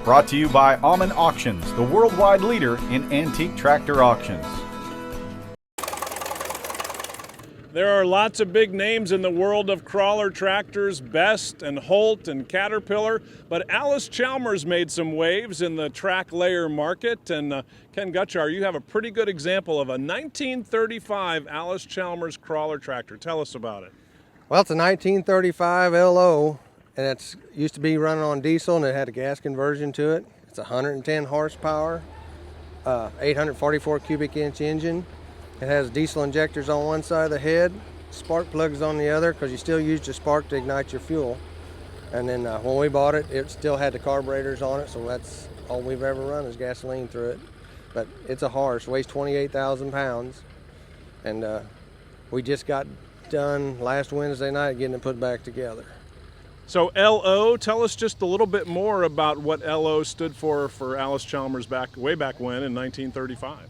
Brought to you by Alman Auctions, the worldwide leader in antique tractor auctions. There are lots of big names in the world of crawler tractors, Best and Holt and Caterpillar, but Allis-Chalmers made some waves in the track layer market. And Ken Gutjahr, you have a pretty good example of a 1935 Allis-Chalmers crawler tractor. Tell us about it. Well, it's a 1935 LO, and it used to be running on diesel, and it had a gas conversion to it. It's 110 horsepower, 844 cubic inch engine. It has diesel injectors on one side of the head, spark plugs on the other, because you still use the spark to ignite your fuel. And then when we bought it, it still had the carburetors on it, so that's all we've ever run is gasoline through it. But it's a horse, weighs 28,000 pounds, and we just got done last Wednesday night getting it put back together. So LO, tell us just a little bit more about what LO stood for Allis-Chalmers way back when in 1935.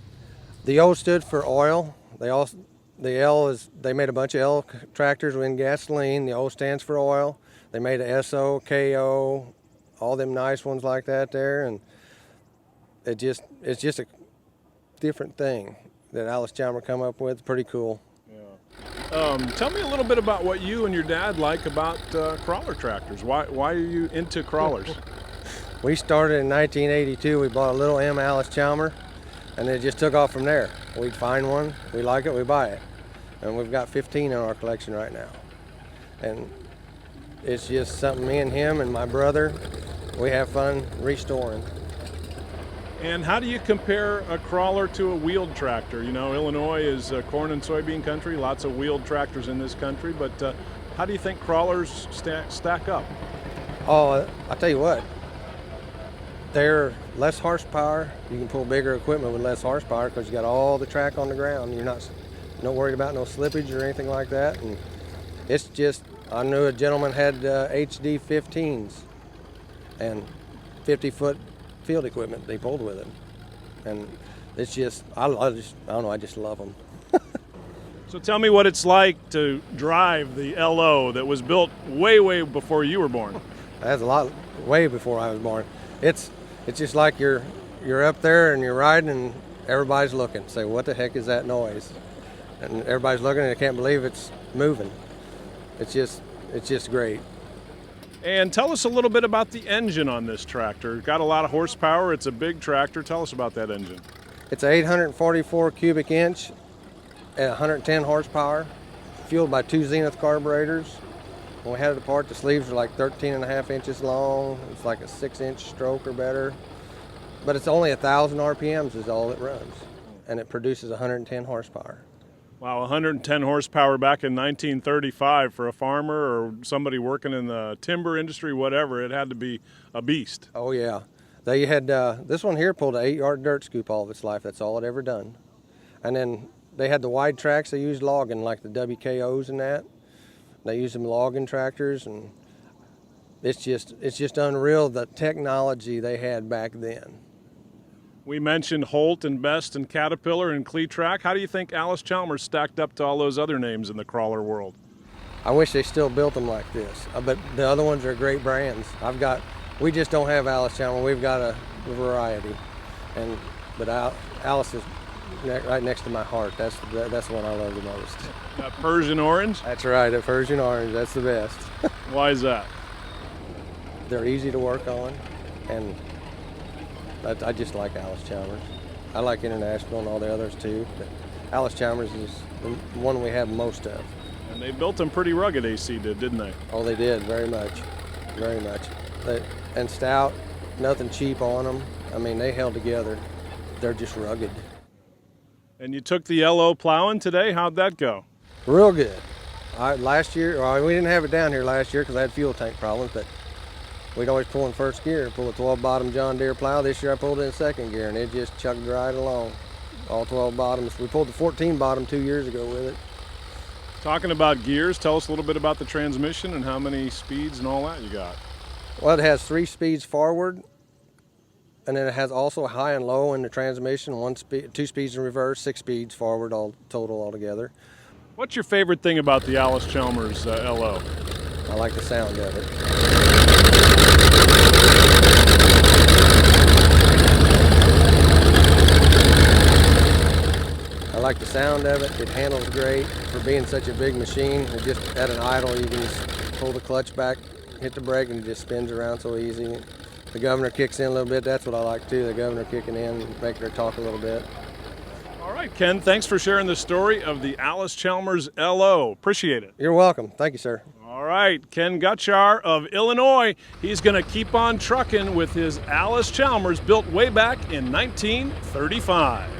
The O stood for oil. The L is, they made a bunch of L tractors with gasoline. The O stands for oil. They made a SO, KO, all them nice ones like that there, and it's just a different thing that Allis-Chalmers come up with. Pretty cool. Tell me a little bit about what you and your dad like about crawler tractors. Why are you into crawlers? We started in 1982. We bought a little M Allis-Chalmers, and it just took off from there. We'd find one, we like it, we buy it. And we've got 15 in our collection right now. And it's just something me and him and my brother, we have fun restoring. And how do you compare a crawler to a wheeled tractor? You know, Illinois is corn and soybean country, lots of wheeled tractors in this country, but how do you think crawlers stack up? Oh, I'll tell you what, they're less horsepower. You can pull bigger equipment with less horsepower because you got all the track on the ground. You're not worried about no slippage or anything like that. And it's just, I knew a gentleman had HD-15s and 50-foot field equipment they pulled with it, and it's just I don't know, I just love them. So tell me what it's like to drive the LO that was built way before you were born. That's a lot, way before I was born. It's just like you're up there and you're riding and everybody's looking, say what the heck is that noise, and everybody's looking and they can't believe it's moving. It's just great. And tell us a little bit about the engine on this tractor. Got a lot of horsepower. It's a big tractor. Tell us about that engine. It's 844 cubic inch at 110 horsepower, fueled by 2 Zenith carburetors. When we had it apart, the sleeves are like 13.5 inches long. It's like a 6-inch stroke or better. But it's only 1,000 RPMs is all it runs, and it produces 110 horsepower. Wow, 110 horsepower back in 1935 for a farmer or somebody working in the timber industry, whatever, it had to be a beast. Oh yeah. They had, this one here pulled an 8-yard dirt scoop all of its life. That's all it ever done. And then they had the wide tracks they used logging, like the WKOs and that. They used them logging tractors, and it's just unreal the technology they had back then. We mentioned Holt and Best and Caterpillar and Cletrac. How do you think Allis-Chalmers stacked up to all those other names in the crawler world? I wish they still built them like this, but the other ones are great brands. We just don't have Allis-Chalmers. We've got a variety, but Allis is right next to my heart. That's the one I love the most. That Persian orange? That's right, a Persian orange. That's the best. Why is that? They're easy to work on, and I just like Allis-Chalmers. I like International and all the others too, but Allis-Chalmers is the one we have most of. And they built them pretty rugged, AC did, didn't they? Oh, they did, very much, very much. And stout, nothing cheap on them. I mean, they held together. They're just rugged. And you took the LO plowing today. How'd that go? Real good. Last year, we didn't have it down here last year because I had fuel tank problems, but we'd always pull in first gear, pull a 12-bottom John Deere plow. This year I pulled it in second gear, and it just chugged right along, all 12 bottoms. We pulled the 14-bottom 2 years ago with it. Talking about gears, tell us a little bit about the transmission and how many speeds and all that you got. Well, it has 3 speeds forward, and then it has also high and low in the transmission, 2 speeds in reverse, 6 speeds forward total altogether. What's your favorite thing about the Allis-Chalmers LO? I like the sound of it. like the sound of it. It handles great for being such a big machine. It just at an idle, you can just pull the clutch back, hit the brake, and it just spins around so easy. The governor kicks in a little bit. That's what I like too, the governor kicking in, making her talk a little bit. All right, Ken, thanks for sharing the story of the Allis-Chalmers LO. Appreciate it. You're welcome. Thank you, sir. All right, Ken Gutjahr of Illinois. He's going to keep on trucking with his Allis-Chalmers built way back in 1935.